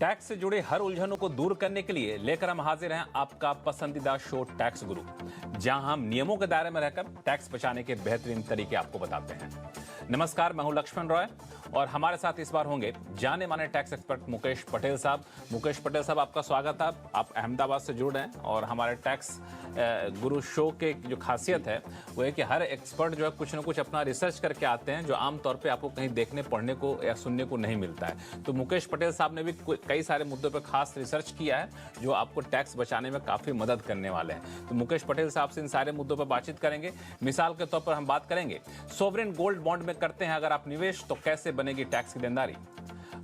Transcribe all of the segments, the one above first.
Tax से जुड़े हर उलझनों को दूर करने के लिए लेकर हम हाजिर हैं आपका पसंदीदा शो टैक्स गुरु, जहां हम नियमों के दायरे में रहकर टैक्स बचाने के बेहतरीन तरीके आपको बताते हैं। नमस्कार, मैं हूं लक्ष्मण रॉय और हमारे साथ इस बार होंगे जाने माने टैक्स एक्सपर्ट मुकेश पटेल साहब। मुकेश पटेल साहब, आपका स्वागत है। आप अहमदाबाद से जुड़ रहे हैं और हमारे टैक्स गुरु शो के जो खासियत है वो है कि हर एक्सपर्ट जो है कुछ ना कुछ अपना रिसर्च करके आते हैं, जो आमतौर पे आपको कहीं देखने पढ़ने को या सुनने को नहीं मिलता है। तो मुकेश पटेल साहब ने भी कई सारे मुद्दों पर खास रिसर्च किया है जो आपको टैक्स बचाने में काफ़ी मदद करने वाले हैं। तो मुकेश पटेल साहब से इन सारे मुद्दों पर बातचीत करेंगे। मिसाल के तौर पर हम बात करेंगे सोवरेन गोल्ड बॉन्ड में करते हैं अगर आप निवेश तो कैसे बनेगी टैक्स की देनदारी।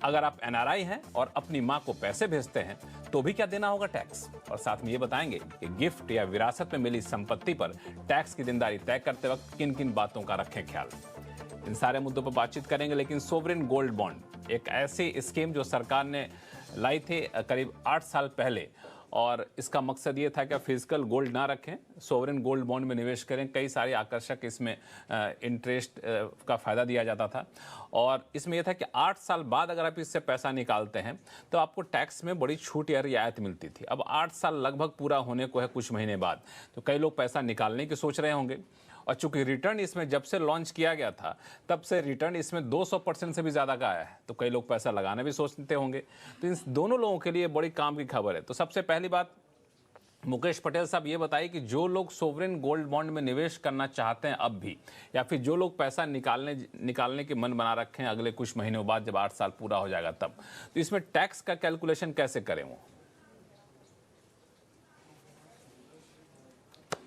अगर आप एनआरआई हैं और अपनी मां को पैसे भेजते हैं तो भी क्या देना होगा टैक्स। और साथ में ये बताएंगे कि गिफ्ट या विरासत में मिली संपत्ति पर टैक्स की देनदारी तय करते वक्त किन किन बातों का रखें ख्याल। इन सारे मुद्दों पर बातचीत करेंगे। लेकिन सोवरेन गोल्ड बॉन्ड एक ऐसी स्कीम जो सरकार ने लाई थी करीब 8 साल पहले, और इसका मकसद ये था कि फिजिकल गोल्ड ना रखें, सोवरेन गोल्ड बॉन्ड में निवेश करें। कई सारे आकर्षक इसमें इंटरेस्ट का फ़ायदा दिया जाता था और इसमें यह था कि 8 साल बाद अगर आप इससे पैसा निकालते हैं तो आपको टैक्स में बड़ी छूट या रियायत मिलती थी। अब 8 साल लगभग पूरा होने को है कुछ महीने बाद, तो कई लोग पैसा निकालने की सोच रहे होंगे। और चूंकि रिटर्न इसमें जब से लॉन्च किया गया था तब से रिटर्न इसमें 200% से भी ज़्यादा का आया है, तो कई लोग पैसा लगाना भी सोचते होंगे। तो इन दोनों लोगों के लिए बड़ी काम की खबर है। तो सबसे पहली बात मुकेश पटेल साहब ये बताइए कि जो लोग सोवरेन गोल्ड बॉन्ड में निवेश करना चाहते हैं अब भी, या फिर जो लोग पैसा निकालने के मन बना रखे हैं अगले कुछ महीनों बाद जब 8 साल पूरा हो जाएगा तब, तो इसमें टैक्स का कैलकुलेशन कैसे करें वो।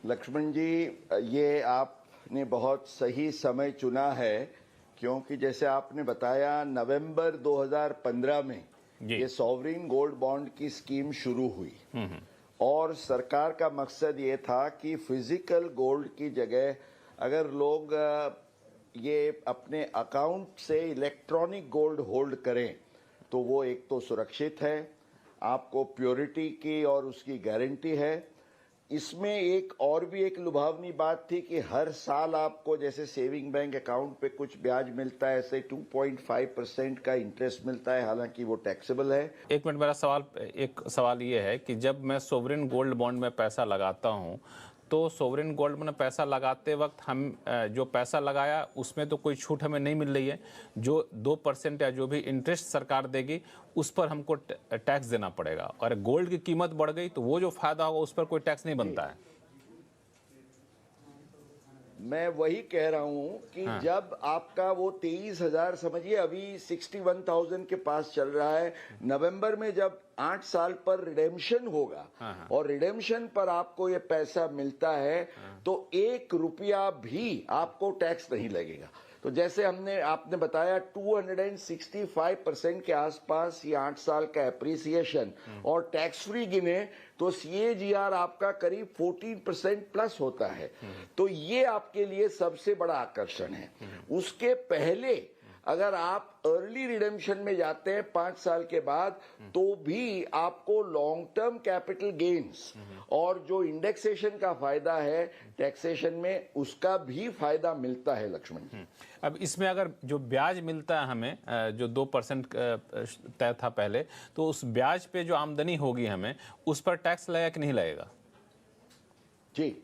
लक्ष्मण जी, ये आपने बहुत सही समय चुना है, क्योंकि जैसे आपने बताया नवंबर 2015 में ये सॉवरेन गोल्ड बॉन्ड की स्कीम शुरू हुई और सरकार का मकसद ये था कि फिजिकल गोल्ड की जगह अगर लोग ये अपने अकाउंट से इलेक्ट्रॉनिक गोल्ड होल्ड करें तो वो एक तो सुरक्षित है, आपको प्योरिटी की और उसकी गारंटी है। इसमें एक लुभावनी बात थी कि हर साल आपको जैसे सेविंग बैंक अकाउंट पे कुछ ब्याज मिलता है, ऐसे 2.5% का इंटरेस्ट मिलता है, हालांकि वो टैक्सेबल है। एक मिनट, मेरा एक सवाल ये है कि जब मैं सोवरेन गोल्ड बॉन्ड में पैसा लगाता हूं तो सोवरेन गोल्ड में पैसा लगाते वक्त हम जो पैसा लगाया उसमें तो कोई छूट हमें नहीं मिल रही है, जो 2% या जो भी इंटरेस्ट सरकार देगी उस पर हमको टैक्स देना पड़ेगा, और गोल्ड की कीमत बढ़ गई तो वो जो फायदा होगा उस पर कोई टैक्स नहीं बनता है। मैं वही कह रहा हूं कि जब आपका वो 23,000, समझिए अभी 61,000 के पास चल रहा है, नवंबर में जब 8 साल पर रिडेम्पशन होगा और रिडेम्पशन पर आपको ये पैसा मिलता है तो 1 रुपया भी आपको टैक्स नहीं लगेगा। तो जैसे आपने बताया 265% के आसपास ये 8 साल का एप्रिसिएशन और टैक्स फ्री गिने तो CAGR आपका करीब 14% प्लस होता है। तो ये आपके लिए सबसे बड़ा आकर्षण है। उसके पहले अगर आप अर्ली रिडेम्पशन में जाते हैं 5 साल के बाद तो भी आपको लॉन्ग टर्म कैपिटल गेन्स और जो इंडेक्सेशन का फायदा है टैक्सेशन में, उसका भी फायदा मिलता है लक्ष्मण। अब इसमें अगर जो ब्याज मिलता है हमें, जो 2% तय था पहले, तो उस ब्याज पे जो आमदनी होगी हमें उस पर टैक्स लगेगा कि नहीं लगेगा? जी,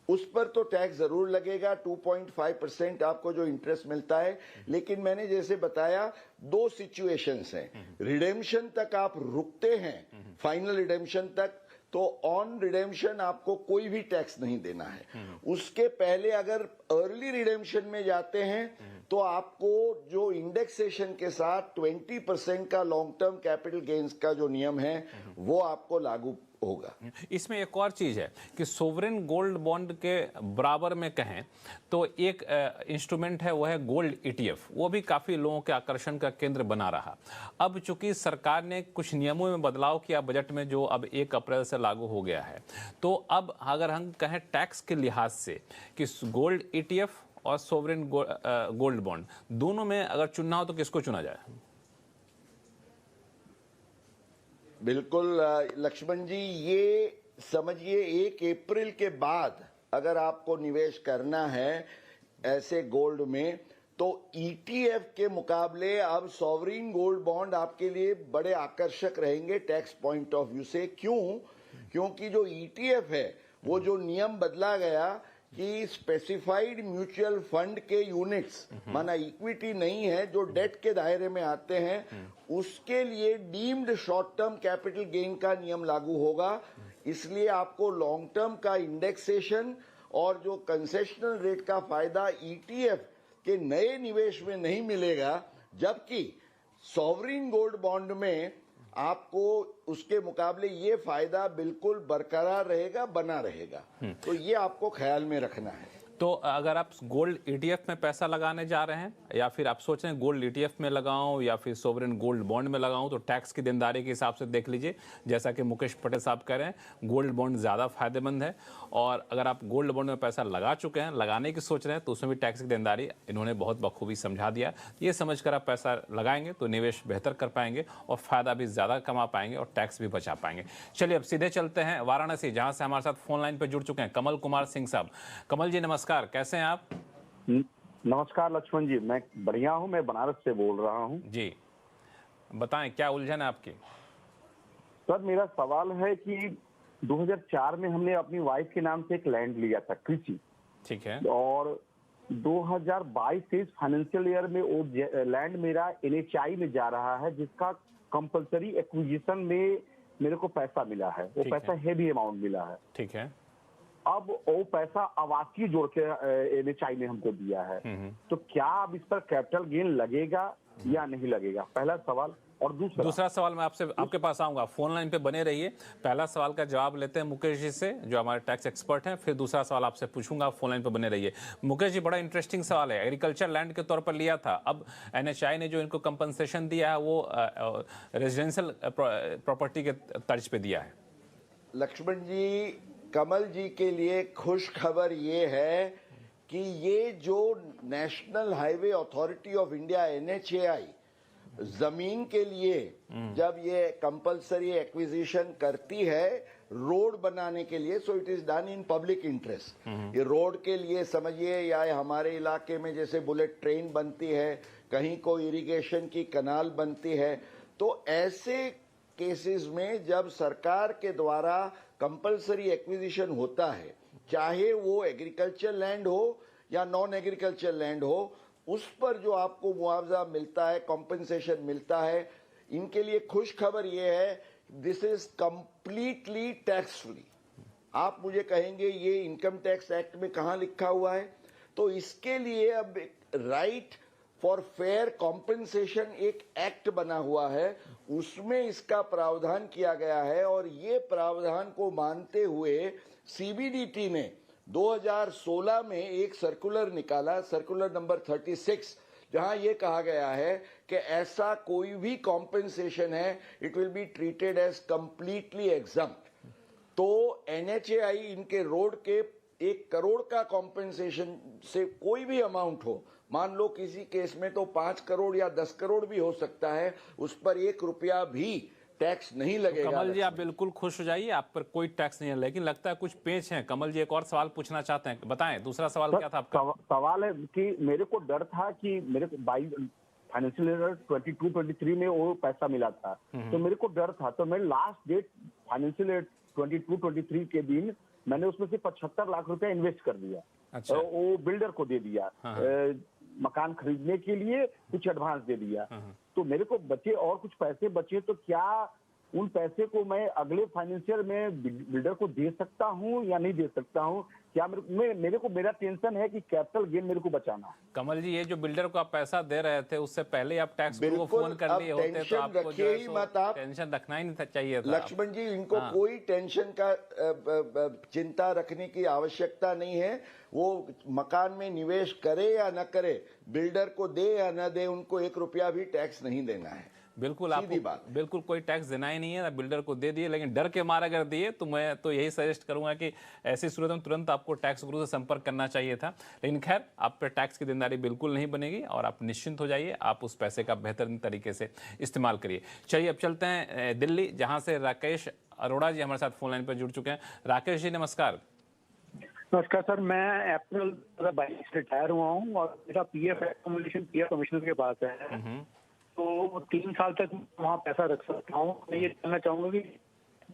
उस पर तो टैक्स जरूर लगेगा। 2.5% आपको जो इंटरेस्ट मिलता है, लेकिन मैंने जैसे बताया 2 सिचुएशंस हैं। रिडेम्पशन तक आप रुकते हैं, फाइनल रिडेम्पशन तक, तो ऑन रिडेम्पशन आपको कोई भी टैक्स नहीं देना है। उसके पहले अगर अर्ली रिडेम्पशन में जाते हैं तो आपको जो इंडेक्सेशन के साथ 20% का लॉन्ग टर्म कैपिटल गेन्स का जो नियम है वो आपको लागू होगा। इसमें एक और चीज है कि सोवरेन गोल्ड बॉन्ड के बराबर में कहें तो एक इंस्ट्रूमेंट है, वो है गोल्ड ETF। वो भी काफी लोगों के आकर्षण का केंद्र बना रहा। अब चूंकि सरकार ने कुछ नियमों में बदलाव किया बजट में, जो अब 1 अप्रैल से लागू हो गया है, तो अब अगर हम कहें टैक्स के लिहाज से कि गोल्ड ETF और सोवरेन गोल्ड बॉन्ड दोनों में अगर चुनना हो तो किसको चुना जाए? बिल्कुल लक्ष्मण जी, ये समझिए 1 अप्रैल के बाद अगर आपको निवेश करना है ऐसे गोल्ड में तो ईटीएफ के मुकाबले अब सॉवरिन गोल्ड बॉन्ड आपके लिए बड़े आकर्षक रहेंगे टैक्स पॉइंट ऑफ व्यू से। क्यों? क्योंकि जो ईटीएफ है वो जो नियम बदला गया कि स्पेसिफाइड म्यूचुअल फंड के यूनिट्स माना इक्विटी नहीं है जो डेट के दायरे में आते हैं, उसके लिए deemed short term capital gain का नियम लागू होगा। इसलिए आपको लॉन्ग टर्म का इंडेक्सेशन और जो कंसेशनल रेट का फायदा ईटीएफ के नए निवेश में नहीं मिलेगा, जबकि सॉवरिन गोल्ड बॉन्ड में आपको उसके मुकाबले ये फायदा बिल्कुल बरकरार रहेगा, बना रहेगा। तो ये आपको ख्याल में रखना है। तो अगर आप गोल्ड ईटीएफ में पैसा लगाने जा रहे हैं या फिर आप सोच रहे हैं गोल्ड ईटीएफ में लगाऊं या फिर सोवरेन गोल्ड बॉन्ड में लगाऊं, तो टैक्स की देनदारी के हिसाब से देख लीजिए। जैसा कि मुकेश पटेल साहब कह रहे हैं, गोल्ड बॉन्ड ज़्यादा फायदेमंद है, और अगर आप गोल्ड बॉन्ड में पैसा लगा चुके हैं, लगाने की सोच रहे हैं, तो उसमें भी टैक्स की देनदारी इन्होंने बहुत बखूबी समझा दिया। ये समझकर आप पैसा लगाएंगे तो निवेश बेहतर कर पाएंगे और फायदा भी ज़्यादा कमा पाएंगे और टैक्स भी बचा पाएंगे। चलिए अब सीधे चलते हैं वाराणसी, जहाँ से हमारे साथ फोन लाइन पर जुड़ चुके हैं कमल कुमार सिंह साहब। कमल जी नमस्कार, कैसे हैं आप? नमस्कार लक्ष्मण जी, मैं बढ़िया हूं। मैं बनारस से बोल रहा हूं जी। बताएं क्या उलझन है आपकी? सर, मेरा सवाल है कि 2004 में हमने अपनी वाइफ के नाम से एक लैंड लिया था, कृषि। ठीक है। और 2022-23 फाइनेंशियल ईयर में वो लैंड मेरा एनएचआई में जा रहा है, जिसका कंपलसरी एक्विजिशन में मेरे को पैसा मिला है। वो पैसा हेवी अमाउंट मिला है। ठीक है। अब वो पैसा आवासीय जोड़ के एनएचआई ने हमको दिया है, तो क्या अब इस पर कैपिटल गेन लगेगा या नहीं लगेगा? पहला सवाल। और दूसरा सवाल मैं आपसे आपके पास आऊंगा, फोन लाइन पे बने रहिए। पहला सवाल का जवाब लेते हैं मुकेश जी से, जो हमारे टैक्स एक्सपर्ट हैं, फिर दूसरा सवाल आपसे पूछूंगा। फोन लाइन पे बने रहिए। मुकेश जी, बड़ा इंटरेस्टिंग सवाल है। एग्रीकल्चर लैंड के तौर पर लिया था, अब एनएचआई ने जो इनको कंपनसेशन दिया है वो रेजिडेंशियल प्रॉपर्टी के तर्ज पे दिया है। लक्ष्मण जी, कमल जी के लिए खुश खबर ये है कि ये जो national highway authority of India NHAI जमीन के लिए जब ये कंपलसरी एक्विजिशन करती है रोड बनाने के लिए, so it is done in public interest. ये रोड के लिए समझिए, या हमारे इलाके में जैसे बुलेट ट्रेन बनती है, कहीं कोई इरिगेशन की कनाल बनती है, तो ऐसे केसेस में जब सरकार के द्वारा कंपलसरी एक्विजिशन होता है, चाहे वो एग्रीकल्चर लैंड हो या नॉन एग्रीकल्चर लैंड हो, उस पर जो आपको मुआवजा मिलता है, कॉम्पेंसेशन मिलता है, इनके लिए खुश खबर ये है, this is completely tax free. आप मुझे कहेंगे ये इनकम टैक्स एक्ट में कहां लिखा हुआ है? तो इसके लिए अब राइट फॉर फेयर कॉम्पेंसेशन एक एक्ट बना हुआ है, उसमें इसका प्रावधान किया गया है। और ये प्रावधान को मानते हुए सीबीडीटी ने 2016 में एक सर्कुलर निकाला, सर्कुलर नंबर 36, जहां ये कहा गया है कि ऐसा कोई भी कॉम्पेंसेशन है, it will be treated as completely exempt. तो एनएचएआई इनके रोड के 1 करोड़ का कॉम्पेंसेशन से कोई भी अमाउंट हो, मान लो किसी केस में तो 5 करोड़ या 10 करोड़ भी हो सकता है, उस पर 1 रुपया भी टैक्स नहीं लगेगा। तो कमल जी आप बिल्कुल खुश हो जाइए, आप पर कोई टैक्स नहीं है, लेकिन लगता है कुछ पेच है। कमल जी एक और सवाल पूछना चाहते हैं, बताएं दूसरा सवाल क्या था आपका? सवाल है कि मेरे को डर था कि मेरे को फाइनेंशियल ईयर 22-23 में वो पैसा मिला था, तो मेरे को डर था। तो मैं लास्ट डेट फाइनेंशियल ईयर 22-23 के दिन मैंने उसमें से 75 लाख रुपया इन्वेस्ट कर दिया। अच्छा। वो बिल्डर को दे दिया। मकान खरीदने के लिए कुछ एडवांस दे दिया। तो मेरे को बचे और कुछ पैसे बचे, तो क्या उन पैसे को मैं अगले फाइनेंशियल में बिल्डर को दे सकता हूं या नहीं दे सकता हूं? क्या मेरे को मेरा टेंशन है कि कैपिटल गेन मेरे को बचाना है। कमल जी, ये जो बिल्डर को आप पैसा दे रहे थे, उससे पहले आप टैक्स को फोन कर लिए होते तो आपको जो है टेंशन रखना ही नहीं चाहिए था। लक्ष्मण जी, इनको कोई टेंशन का चिंता रखने की आवश्यकता नहीं है। वो मकान में निवेश करे या न करे, बिल्डर को दे या न दे, उनको 1 रुपया भी टैक्स नहीं देना है। बिल्कुल, आपको बिल्कुल कोई टैक्स देना ही नहीं है, बिल्डर को दे दिए, लेकिन डर के मारे अगर दिए तो मैं तो यही सजेस्ट करूंगा कि ऐसी सूरत में तुरंत आपको टैक्स गुरु से संपर्क करना चाहिए था। लेकिन खैर, आप पे टैक्स की देनदारी बिल्कुल नहीं बनेगी और आप निश्चिंत हो जाइए, आप उस पैसे का बेहतरीन तरीके से इस्तेमाल करिए। चलिए अब चलते हैं दिल्ली, जहां से राकेश अरोड़ा जी हमारे साथ फोन लाइन पर जुड़ चुके हैं। राकेश जी नमस्कार। नमस्कार सर, मैं अप्रैल 2022 रिटायर हुआ हूँ और मेरा पीएफ एक्युमुलेशन पीएफ कमिश्नर के पास है। तो 3 साल तक वहाँ पैसा रख सकता हूँ। मैं ये जानना चाहूंगा कि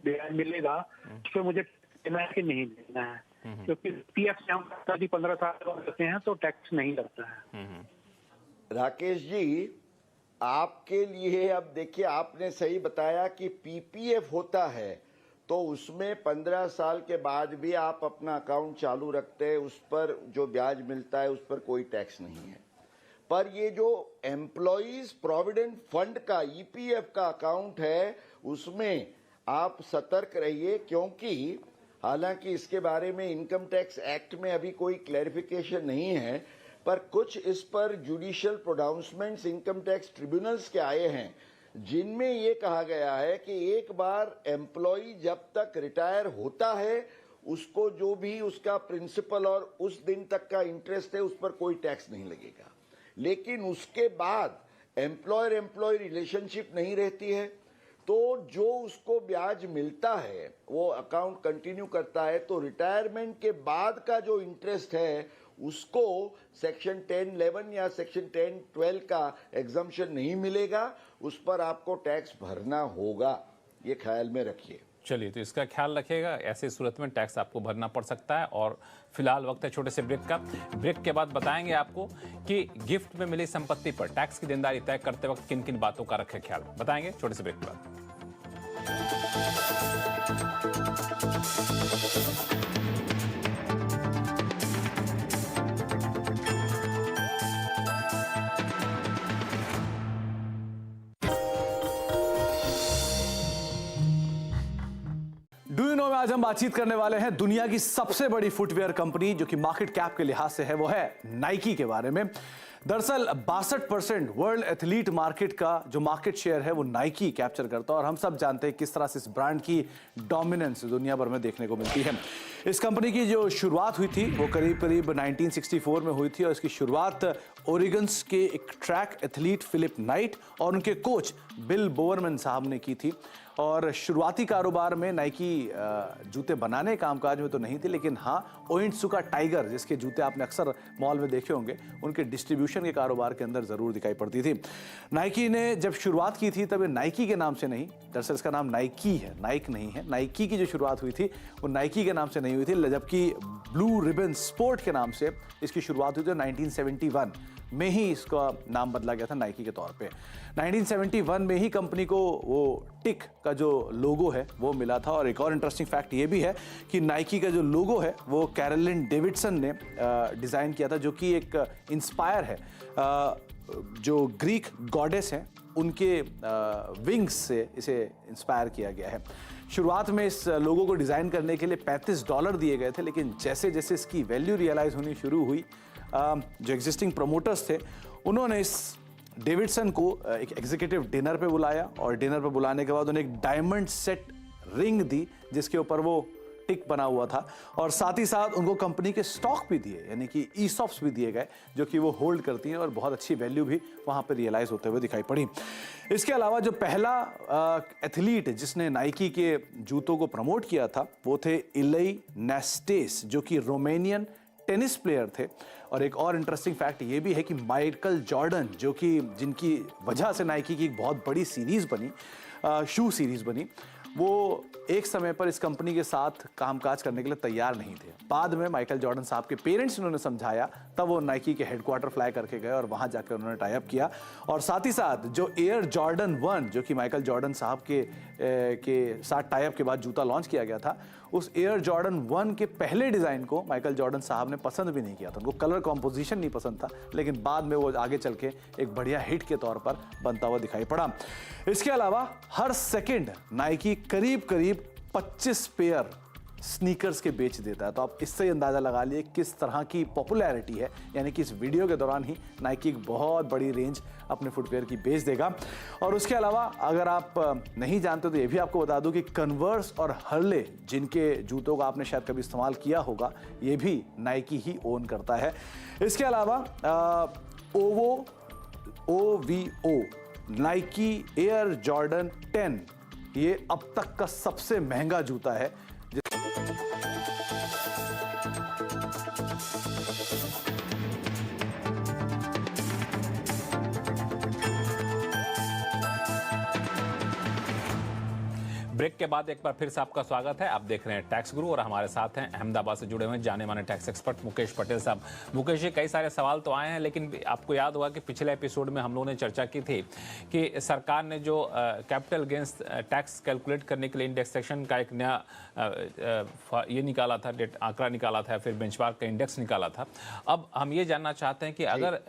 ब्याज मिलेगा उस पर मुझे देना है कि नहीं देना है, क्योंकि पीएफ से हम 15 साल करते हैं तो टैक्स नहीं लगता है। राकेश जी, आपके लिए अब देखिए, आपने सही बताया कि पीपीएफ होता है तो उसमें 15 साल के बाद भी आप अपना अकाउंट चालू रखते हैं, उस पर जो ब्याज मिलता है उस पर कोई टैक्स नहीं है। पर ये जो एम्प्लॉइज प्रोविडेंट फंड का ईपीएफ का अकाउंट है उसमें आप सतर्क रहिए, क्योंकि हालांकि इसके बारे में इनकम टैक्स एक्ट में अभी कोई क्लैरिफिकेशन नहीं है, पर कुछ इस पर judicial pronouncements income tax tribunals के आए हैं जिनमें ये कहा गया है कि एक बार एम्प्लॉय जब तक रिटायर होता है उसको जो भी उसका प्रिंसिपल और उस दिन तक का इंटरेस्ट है उस पर कोई टैक्स नहीं लगेगा। लेकिन उसके बाद एम्प्लॉयर एम्प्लॉय रिलेशनशिप नहीं रहती है, तो जो उसको ब्याज मिलता है वो अकाउंट कंटिन्यू करता है, तो रिटायरमेंट के बाद का जो इंटरेस्ट है उसको सेक्शन 10(11) या सेक्शन 10(12) का एग्जम्पशन नहीं मिलेगा, उस पर आपको टैक्स भरना होगा, ये ख्याल में रखिए। चलिए, तो इसका ख्याल रखिएगा, ऐसी सूरत में टैक्स आपको भरना पड़ सकता है। और फिलहाल वक्त है छोटे से ब्रेक का। ब्रेक के बाद बताएंगे आपको कि गिफ्ट में मिली संपत्ति पर टैक्स की देनदारी तय करते वक्त किन किन बातों का रखें ख्याल, बताएंगे छोटे से ब्रेक के बाद। में आज हम बातचीत करने वाले हैं दुनिया की सबसे बड़ी फुटवेयर कंपनी जो कि मार्केट कैप के लिहाज से है, वो है नाइकी के बारे में। दरअसल 62% वर्ल्ड एथलीट मार्केट का जो मार्केट शेयर है वो नाइकी कैप्चर करता है और हम सब जानते हैं किस तरह से इस ब्रांड की डोमिनेंस दुनिया भर में देखने को मिलती है। इस कंपनी की जो शुरुआत हुई थी वो करीब 1964 में हुई थी और इसकी शुरुआत ओरिगन्स के एक ट्रैक एथलीट फिलिप नाइट और उनके कोच बिल बोवरमैन साहब ने की थी। और शुरुआती कारोबार में नाइकी जूते बनाने कामकाज में तो नहीं थी, लेकिन हाँ ओनित्सुका टाइगर जिसके जूते आपने अक्सर मॉल में देखे होंगे, उनके डिस्ट्रीब्यूशन के कारोबार के अंदर ज़रूर दिखाई पड़ती थी। नाइकी ने जब शुरुआत की थी तब ये नाइकी के नाम से नहीं, दरअसल इसका नाम नाइकी है, नाइक नहीं है। नाइकी की जो शुरुआत हुई थी वो नाइकी के नाम से नहीं हुई थी, जबकि ब्लू रिबन स्पोर्ट के नाम से इसकी शुरुआत हुई थी। 1971 में ही इसका नाम बदला गया था नाइकी के तौर पे। 1971 में ही कंपनी को वो टिक का जो लोगो है वो मिला था। और एक और इंटरेस्टिंग फैक्ट ये भी है कि नाइकी का जो लोगो है वो कैरोलिन डेविडसन ने डिज़ाइन किया था, जो कि एक इंस्पायर है जो ग्रीक गॉडेस हैं उनके विंग्स से इसे इंस्पायर किया गया है। शुरुआत में इस लोगो को डिज़ाइन करने के लिए $35 दिए गए थे, लेकिन जैसे जैसे इसकी वैल्यू रियलाइज़ होनी शुरू हुई, जो एग्जिस्टिंग प्रमोटर्स थे उन्होंने इस डेविडसन को एक एग्जीक्यूटिव डिनर पे बुलाया और डिनर पे बुलाने के बाद उन्हें एक डायमंड सेट रिंग दी जिसके ऊपर वो टिक बना हुआ था, और साथ ही साथ उनको कंपनी के स्टॉक भी दिए, यानी कि ईसॉप्स भी दिए गए जो कि वो होल्ड करती हैं और बहुत अच्छी वैल्यू भी वहाँ पर रियलाइज़ होते हुए दिखाई पड़ी। इसके अलावा जो पहला एथलीट जिसने नाइकी के जूतों को प्रमोट किया था वो थे इलाई नेस्टेस, जो कि रोमेनियन टेनिस प्लेयर थे। और एक और इंटरेस्टिंग फैक्ट ये भी है कि माइकल जॉर्डन, जो कि जिनकी वजह से नाइकी की एक बहुत बड़ी सीरीज़ बनी, शू सीरीज़ बनी, वो एक समय पर इस कंपनी के साथ कामकाज करने के लिए तैयार नहीं थे। बाद में माइकल जॉर्डन साहब के पेरेंट्स उन्होंने समझाया, तब वो नाइकी के हेडक्वार्टर फ्लाई करके गए और वहाँ जाकर उन्होंने टाई अप किया। और साथ ही साथ जो एयर जॉर्डन 1 जो कि माइकल जॉर्डन साहब के साथ टाई अप के बाद जूता लॉन्च किया गया था, उस एयर जॉर्डन 1 के पहले डिज़ाइन को माइकल जॉर्डन साहब ने पसंद भी नहीं किया था, उनको कलर कॉम्पोजिशन नहीं पसंद था, लेकिन बाद में वो आगे चल के एक बढ़िया हिट के तौर पर बनता हुआ दिखाई पड़ा। इसके अलावा हर सेकंड नाइकी करीब 25 पेयर स्नीकर्स के बेच देता है, तो आप इससे ही अंदाज़ा लगा लिए किस तरह की पॉपुलैरिटी है। यानी कि इस वीडियो के दौरान ही नाइकी एक बहुत बड़ी रेंज अपने फुटवेयर की बेच देगा। और उसके अलावा अगर आप नहीं जानते तो ये भी आपको बता दूं कि कन्वर्स और हर्ले जिनके जूतों का आपने शायद कभी इस्तेमाल किया होगा, ये भी नाइकी ही ओन करता है। इसके अलावा OVO नाइकी एयर जॉर्डन 10 ये अब तक का सबसे महंगा जूता है। ब्रेक के बाद एक बार फिर से आपका स्वागत है। आप देख रहे हैं टैक्स गुरु और हमारे साथ हैं अहमदाबाद से जुड़े हुए जाने माने टैक्स एक्सपर्ट मुकेश पटेल साहब। मुकेश जी, कई सारे सवाल तो आए हैं, लेकिन आपको याद होगा कि पिछले एपिसोड में हम लोगों ने चर्चा की थी कि सरकार ने जो कैपिटल गेन्स टैक्स कैलकुलेट करने के लिए इंडेक्सेशन का एक नया ये निकाला था, आंकड़ा निकाला था, फिर बेंचमार्क का इंडेक्स निकाला था। अब हम ये जानना चाहते हैं कि अगर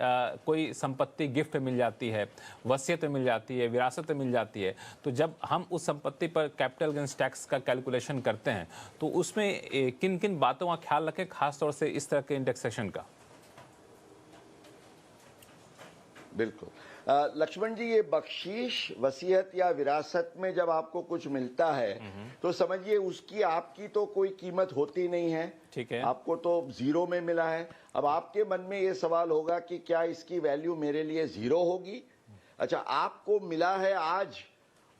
कोई संपत्ति गिफ्ट मिल जाती है, वसीयत मिल जाती है, विरासत मिल जाती है, तो जब हम उस संपत्ति पर कैपिटल गेन्स टैक्स का कैलकुलेशन करते हैं तो उसमें किन किन बातों का ख्याल रखें, खासतौर से इस तरह के इंडेक्सेशन का? बिल्कुल लक्ष्मण जी, ये बख्शीश, वसीयत या विरासत में जब आपको कुछ मिलता है तो समझिए उसकी आपकी तो कोई कीमत होती नहीं है। ठीक है, आपको तो जीरो में मिला है। अब आपके मन में ये सवाल होगा कि क्या इसकी वैल्यू मेरे लिए जीरो होगी? अच्छा, आपको मिला है आज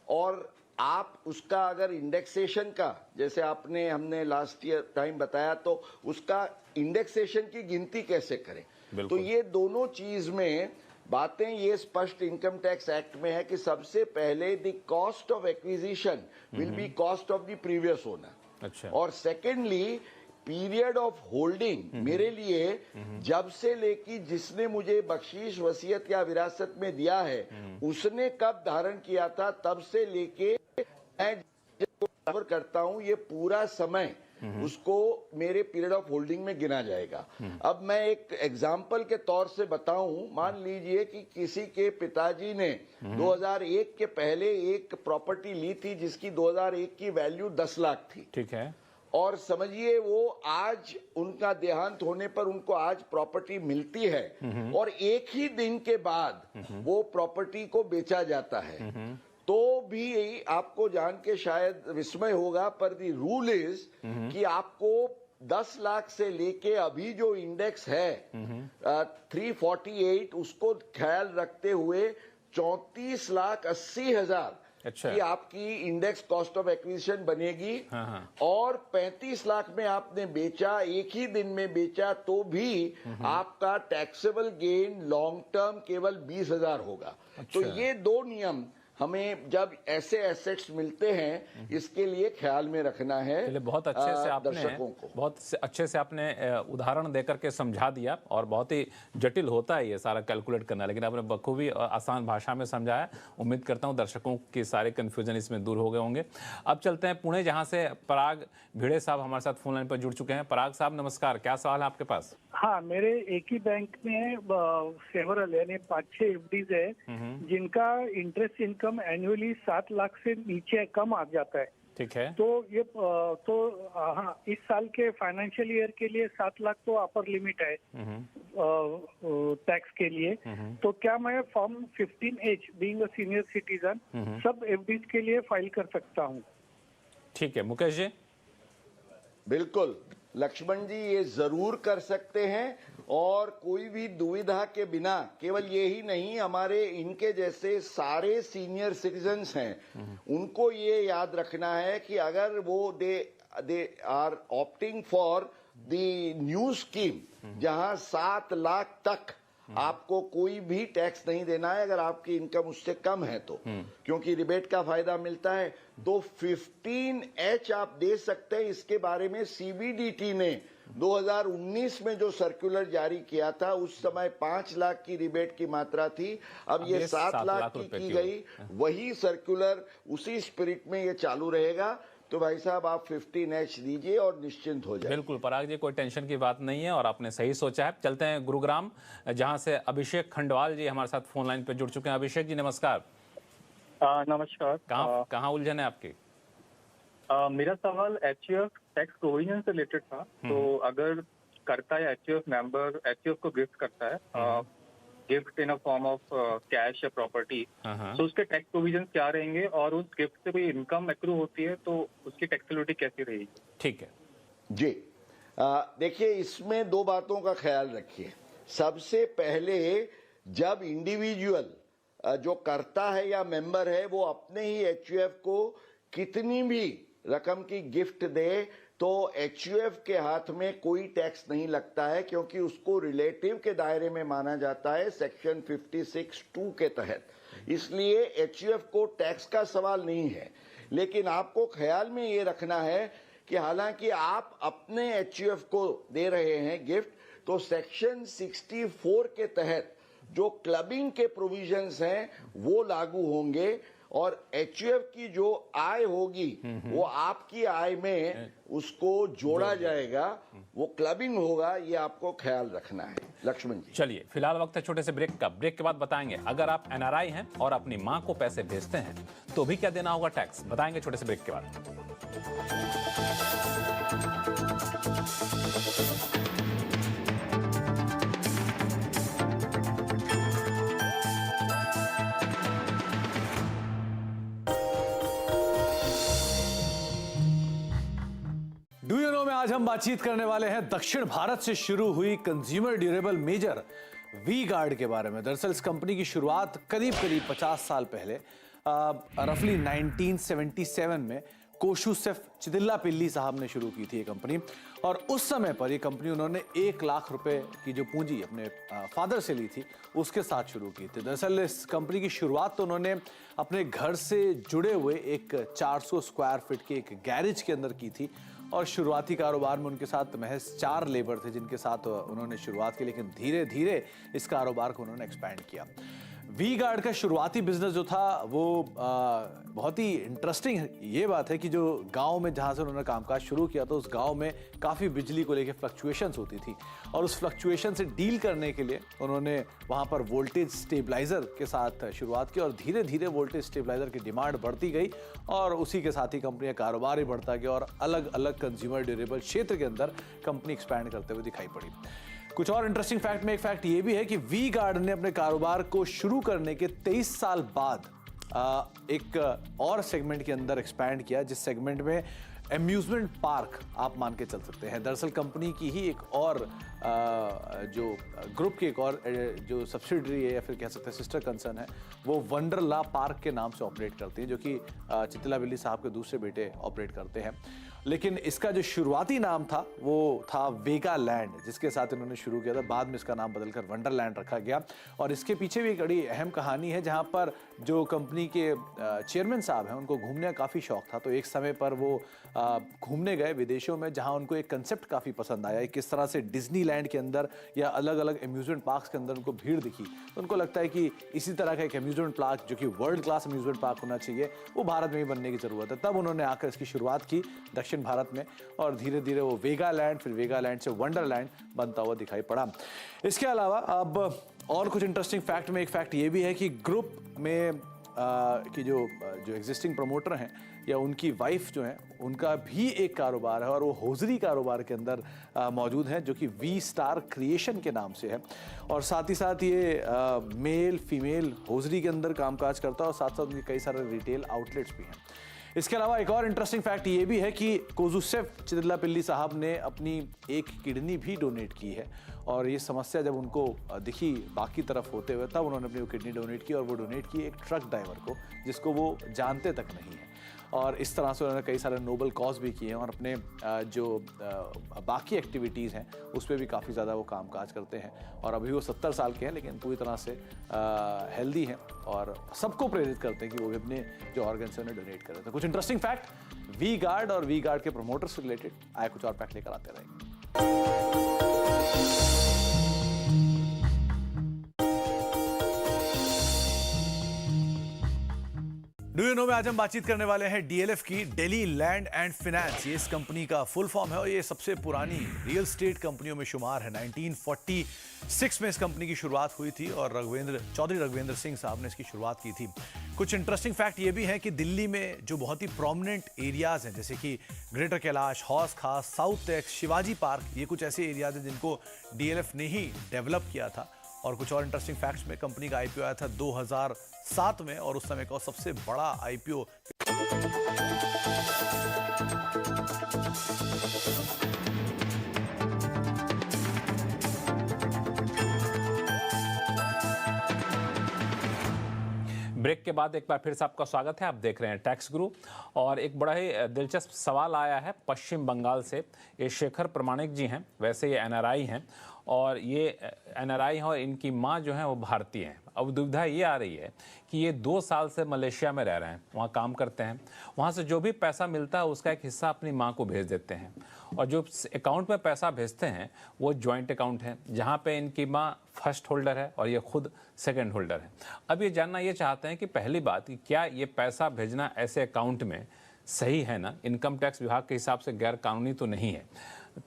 और आप उसका अगर इंडेक्सेशन का, जैसे हमने लास्ट ईयर टाइम बताया, तो उसका इंडेक्सेशन की गिनती कैसे करें? तो ये दोनों चीज में बातें ये स्पष्ट इनकम टैक्स एक्ट में है कि सबसे पहले the cost of acquisition will be cost of the previous owner. अच्छा, और सेकेंडली पीरियड ऑफ होल्डिंग मेरे लिए जब से लेके जिसने मुझे बख्शीश, वसीयत या विरासत में दिया है उसने कब धारण किया था, तब से लेके मैं जिसको कवर करता हूं ये पूरा समय उसको मेरे पीरियड ऑफ होल्डिंग में गिना जाएगा। अब मैं एक एग्जाम्पल के तौर से बताऊं, मान लीजिए कि किसी के पिताजी ने 2001 के पहले एक प्रॉपर्टी ली थी जिसकी 2001 की वैल्यू 10 लाख थी। ठीक है, और समझिए वो आज उनका देहांत होने पर उनको आज प्रॉपर्टी मिलती है और एक ही दिन के बाद वो प्रॉपर्टी को बेचा जाता है। तो भी आपको जान के शायद विस्मय होगा, पर दी रूल इज कि आपको 10 लाख से लेके अभी जो इंडेक्स है 348, उसको ख्याल रखते हुए 34,80,000 अच्छा, कि आपकी इंडेक्स कॉस्ट ऑफ एक्विजिशन बनेगी। और 35 लाख में आपने बेचा, एक ही दिन में बेचा, तो भी आपका टैक्सेबल गेन लॉन्ग टर्म केवल 20,000 होगा। तो ये दो नियम हमें जब ऐसे एसेट्स मिलते हैं इसके लिए ख्याल में रखना है। चलिए, बहुत अच्छे से आपने दर्शकों को अच्छे से आपने उदाहरण देकर के समझा दिया। और बहुत ही जटिल होता है ये सारा कैलकुलेट करना, लेकिन आपने बखूबी आसान भाषा में समझाया। उम्मीद करता हूँ दर्शकों के सारे कन्फ्यूजन इसमें दूर हो गए होंगे। अब चलते हैं पुणे, जहाँ से पराग भिड़े साहब हमारे साथ फोन लाइन पर जुड़ चुके हैं। पराग साहब नमस्कार, क्या सवाल है आपके पास? हाँ, मेरे एक ही बैंक में सेवरल यानी 5-6 एफडीज है जिनका इंटरेस्ट इनकम एनुअली 7 लाख से नीचे कम आ जाता है। ठीक है, तो ये हाँ, इस साल के फाइनेंशियल ईयर के लिए 7 लाख तो अपर लिमिट है टैक्स के लिए। तो क्या मैं form 15H being a senior citizen सब एफडीज के लिए फाइल कर सकता हूँ? ठीक है मुकेश जी। बिल्कुल लक्ष्मण जी, ये जरूर कर सकते हैं और कोई भी दुविधा के बिना। केवल ये ही नहीं, हमारे इनके जैसे सारे सीनियर सिटीजन्स हैं उनको ये याद रखना है कि अगर वो they are opting for the new scheme जहां 7 लाख तक आपको कोई भी टैक्स नहीं देना है अगर आपकी इनकम उससे कम है तो, क्योंकि रिबेट का फायदा मिलता है। तो 15H आप दे सकते हैं। इसके बारे में सीबीडीटी ने 2019 में जो सर्कुलर जारी किया था उस समय 5 लाख की रिबेट की मात्रा थी, अब ये 7 लाख की गई। वही सर्कुलर उसी स्पिरिट में ये चालू रहेगा। तो भाई साहब आप 15H दीजिए और निश्चिंत हो जाए। बिल्कुल पराग जी, कोई टेंशन की बात नहीं है और आपने सही सोचा है। चलते हैं गुरुग्राम, जहां से अभिषेक खंडवाल जी हमारे साथ फोन लाइन पे जुड़ चुके हैं। अभिषेक जी नमस्कार। नमस्कार। कहाँ उलझन है आपकी? मेरा सवाल एचयूएफ टैक्स प्रोविजन से रिलेटेड था। तो अगर करता है एचयूएफ मेंबर एचयूएफ को गिफ्ट करता है gift in a form of cash या प्रॉपर्टी, तो उसके टैक्स प्रोविजन क्या रहेंगे और उस गिफ्ट से कोई इनकम एक्रू होती है तो उसकी टैक्सेबिलिटी कैसी रहेगी? ठीक है जी, देखिए इसमें दो बातों का ख्याल रखिए। सबसे पहले जब इंडिविजुअल जो करता है या मेंबर है वो अपने ही एचयूएफ को कितनी भी रकम की गिफ्ट दे तो एचयूएफ के हाथ में कोई टैक्स नहीं लगता है, क्योंकि उसको रिलेटिव के दायरे में माना जाता है सेक्शन 56(2) के तहत। इसलिए एचयूएफ को टैक्स का सवाल नहीं है। लेकिन आपको ख्याल में ये रखना है कि हालांकि आप अपने एचयूएफ को दे रहे हैं गिफ्ट, तो सेक्शन 64 के तहत जो क्लबिंग के प्रोविजंस हैं वो लागू होंगे और एचयूएफ की जो आय होगी वो आपकी आय में उसको जोड़ा जाएगा, वो क्लबिंग होगा, ये आपको ख्याल रखना है लक्ष्मण जी। चलिए फिलहाल वक्त है छोटे से ब्रेक का। ब्रेक के बाद बताएंगे अगर आप एनआरआई हैं और अपनी मां को पैसे भेजते हैं तो भी क्या देना होगा टैक्स, बताएंगे छोटे से ब्रेक के बाद। डू यू नो में आज हम बातचीत करने वाले हैं दक्षिण भारत से शुरू हुई consumer durable major V Guard के बारे में। दरअसल इस कंपनी की शुरुआत करीब 50 साल पहले रफली 1977 में कोशुसेफ चितिल्लापिल्ली साहब ने शुरू की थी ये कंपनी, और उस समय पर ये कंपनी उन्होंने 1 लाख रुपए की जो पूंजी अपने फादर से ली थी उसके साथ शुरू की थी। दरअसल इस कंपनी की शुरुआत तो उन्होंने अपने घर से जुड़े हुए एक 400 स्क्वायर फीट के एक गैरेज के अंदर की थी, और शुरुआती कारोबार में उनके साथ महज 4 लेबर थे जिनके साथ उन्होंने शुरुआत की, लेकिन धीरे धीरे इस कारोबार को उन्होंने एक्सपैंड किया। वी गार्ड का शुरुआती बिजनेस जो था वो बहुत ही इंटरेस्टिंग ये बात है कि जो गांव में जहां से उन्होंने कामकाज शुरू किया तो उस गांव में काफ़ी बिजली को लेकर फ्लक्चुएशंस होती थी, और उस फ्लक्चुएशन से डील करने के लिए उन्होंने वहां पर वोल्टेज स्टेबलाइजर के साथ शुरुआत की, और धीरे धीरे वोल्टेज स्टेबलाइजर की डिमांड बढ़ती गई और उसी के साथ ही कंपनी का कारोबार ही बढ़ता गया और अलग अलग कंज्यूमर ड्यूरेबल क्षेत्र के अंदर कंपनी एक्सपैंड करते हुए दिखाई पड़ी। कुछ और इंटरेस्टिंग फैक्ट में एक फैक्ट ये भी है कि वी गार्ड ने अपने कारोबार को शुरू करने के 23 साल बाद एक और सेगमेंट के अंदर एक्सपैंड किया, जिस सेगमेंट में एम्यूजमेंट पार्क आप मान के चल सकते हैं। दरअसल कंपनी की ही एक और जो ग्रुप की एक और जो सब्सिडरी है या फिर कह सकते हैं सिस्टर कंसर्न है, वो वंडरला पार्क के नाम से ऑपरेट करती है, जो कि चितिल्लापिल्ली साहब के दूसरे बेटे ऑपरेट करते हैं। लेकिन इसका जो शुरुआती नाम था वो था वेगा लैंड, जिसके साथ इन्होंने शुरू किया था। बाद में इसका नाम बदलकर वंडरलैंड रखा गया, और इसके पीछे भी एक बड़ी अहम कहानी है, जहां पर जो कंपनी के चेयरमैन साहब हैं उनको घूमने का काफ़ी शौक था, तो एक समय पर वो घूमने गए विदेशों में, जहां उनको एक कंसेप्ट काफ़ी पसंद आया, किस तरह से डिज्नीलैंड के अंदर या अलग अलग अम्यूजमेंट पार्क्स के अंदर उनको भीड़ दिखी, तो उनको लगता है कि इसी तरह का एक अम्यूजमेंट पार्क जो कि वर्ल्ड क्लास अम्यूजमेंट पार्क होना चाहिए, वो भारत में ही बनने की ज़रूरत है। तब उन्होंने आकर इसकी शुरुआत की दक्षिण भारत में, और धीरे धीरे वो वेगा लैंड, फिर वेगा लैंड से वंडरलैंड बनता हुआ दिखाई पड़ा। इसके अलावा अब और कुछ इंटरेस्टिंग फैक्ट में एक फैक्ट ये भी है कि ग्रुप में कि जो एग्जिस्टिंग प्रमोटर हैं या उनकी वाइफ जो है उनका भी एक कारोबार है, और वो हौजरी कारोबार के अंदर मौजूद है, जो कि वी स्टार क्रिएशन के नाम से है, और साथ ही साथ ये मेल फीमेल हौजरी के अंदर कामकाज करता है, और साथ साथ उनके कई सारे रिटेल आउटलेट्स भी हैं। इसके अलावा एक और इंटरेस्टिंग फैक्ट ये भी है कि कोशुसेफ चितिल्लापिल्ली साहब ने अपनी एक किडनी भी डोनेट की है, और ये समस्या जब उनको दिखी बाकी तरफ होते हुए तब उन्होंने अपनी वो किडनी डोनेट की, और वो डोनेट की एक ट्रक ड्राइवर को जिसको वो जानते तक नहीं है। और इस तरह से उन्होंने कई सारे नोबल कॉज भी किए हैं, और अपने जो बाकी एक्टिविटीज़ हैं उस पर भी काफ़ी ज़्यादा वो कामकाज करते हैं, और अभी वो 70 साल के हैं लेकिन पूरी तरह से हेल्दी हैं, और सबको प्रेरित करते हैं कि वो भी अपने जो ऑर्गन्स हैं उन्हें डोनेट करें। तो कुछ इंटरेस्टिंग फैक्ट वी गार्ड और वी गार्ड के प्रमोटर्स से रिलेटेड आए, कुछ और फैक्ट लेकर आते रहेंगे। डू यू नो में आज हम बातचीत करने वाले हैं डीएलएफ की, दिल्ली लैंड एंड फाइनेंस। ये इस कंपनी का फुल फॉर्म है, और ये सबसे पुरानी रियल स्टेट कंपनियों में शुमार है। 1946 में इस कंपनी की शुरुआत हुई थी, और चौधरी रघुवेंद्र सिंह साहब ने इसकी शुरुआत की थी। कुछ इंटरेस्टिंग फैक्ट ये भी है कि दिल्ली में जो बहुत ही प्रोमिनेंट एरियाज हैं, जैसे कि ग्रेटर कैलाश, हौस खास, साउथ एक्स, शिवाजी पार्क, ये कुछ ऐसे एरियाज हैं जिनको डीएलएफ ने ही डेवलप किया था। और कुछ और इंटरेस्टिंग फैक्ट्स में कंपनी का आईपीओ आया था 2007 में, और उस समय का सबसे बड़ा आईपीओ ब्रेक के बाद एक बार फिर से आपका स्वागत है। आप देख रहे हैं टैक्स गुरु, और एक बड़ा ही दिलचस्प सवाल आया है पश्चिम बंगाल से। ये शेखर प्रमाणिक जी हैं, वैसे ये एनआरआई हैं, और ये एनआरआई हैं और इनकी माँ जो है वो भारतीय हैं। अब दुविधा ये आ रही है कि ये 2 साल से मलेशिया में रह रहे हैं, वहाँ काम करते हैं, वहाँ से जो भी पैसा मिलता है उसका एक हिस्सा अपनी माँ को भेज देते हैं, और जो अकाउंट में पैसा भेजते हैं वो जॉइंट अकाउंट है जहाँ पे इनकी माँ फर्स्ट होल्डर है और ये खुद सेकंड होल्डर है। अब ये जानना ये चाहते हैं कि पहली बात कि क्या ये पैसा भेजना ऐसे अकाउंट में सही है ना, इनकम टैक्स विभाग के हिसाब से गैर कानूनी तो नहीं है।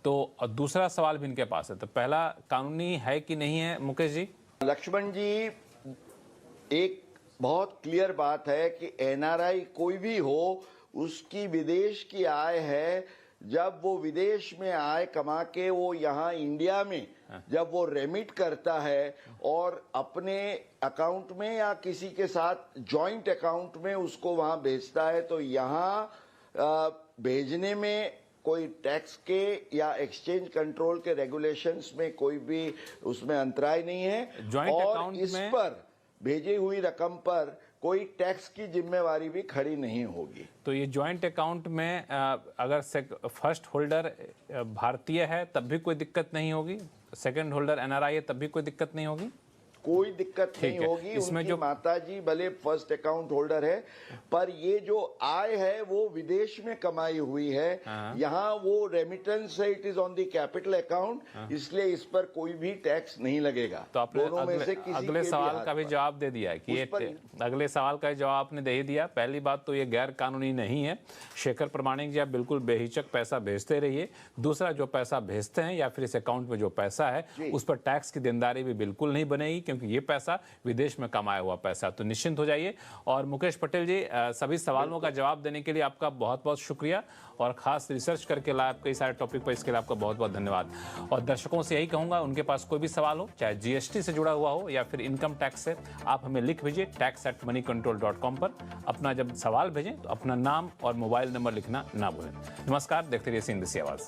तो दूसरा सवाल भी इनके पास है, तो पहला कानूनी है कि नहीं है मुकेश जी? लक्ष्मण जी, एक बहुत क्लियर बात है कि एनआरआई कोई भी हो, उसकी विदेश की आय है, जब वो विदेश में आय कमा के वो यहाँ इंडिया में जब वो रेमिट करता है और अपने अकाउंट में या किसी के साथ जॉइंट अकाउंट में उसको वहाँ भेजता है, तो यहाँ भेजने में कोई टैक्स के या एक्सचेंज कंट्रोल के रेगुलेशंस में कोई भी उसमें अंतराय नहीं है। जॉइंट और अकाउंट इस में पर भेजी हुई रकम पर कोई टैक्स की जिम्मेवारी भी खड़ी नहीं होगी। तो ये जॉइंट अकाउंट में अगर फर्स्ट होल्डर भारतीय है तब भी कोई दिक्कत नहीं होगी, सेकंड होल्डर एनआरआई है तब भी कोई दिक्कत नहीं होगी? कोई दिक्कत नहीं होगी। इसमें उनकी जो माताजी भले फर्स्ट अकाउंट होल्डर है, पर ये जो आय है वो विदेश में कमाई हुई है, यहाँ वो रेमिटेंस है, it is on the capital account, इसलिए इस पर कोई भी टैक्स नहीं लगेगा। तो आपने दोनों में से किसी अगले के सवाल का भी जवाब दे दिया कि ये अगले सवाल का जवाब आपने दे ही दिया। पहली बात तो ये गैर कानूनी नहीं है। शेखर प्रमाणिक जी, आप बिल्कुल बेहिचक पैसा भेजते रहिए। दूसरा, जो पैसा भेजते हैं या फिर इस अकाउंट में जो पैसा है उस पर टैक्स की देनदारी भी बिल्कुल नहीं बनेगी, क्योंकि ये पैसा विदेश में कमाया हुआ पैसा। तो निश्चिंत हो जाइए। और मुकेश पटेल जी, सभी सवालों का जवाब देने के लिए आपका बहुत बहुत शुक्रिया, और खास रिसर्च करके लाए कई सारे टॉपिक पर, इसके लिए आपका बहुत बहुत धन्यवाद। और दर्शकों से यही कहूंगा, उनके पास कोई भी सवाल हो, चाहे जीएसटी से जुड़ा हुआ हो या फिर इनकम टैक्स से, आप हमें लिख भेजिए tax@moneycontrol.com पर। अपना जब सवाल भेजें तो अपना नाम और मोबाइल नंबर लिखना ना भूलें। नमस्कार, देखते रहिए CNBC आवाज।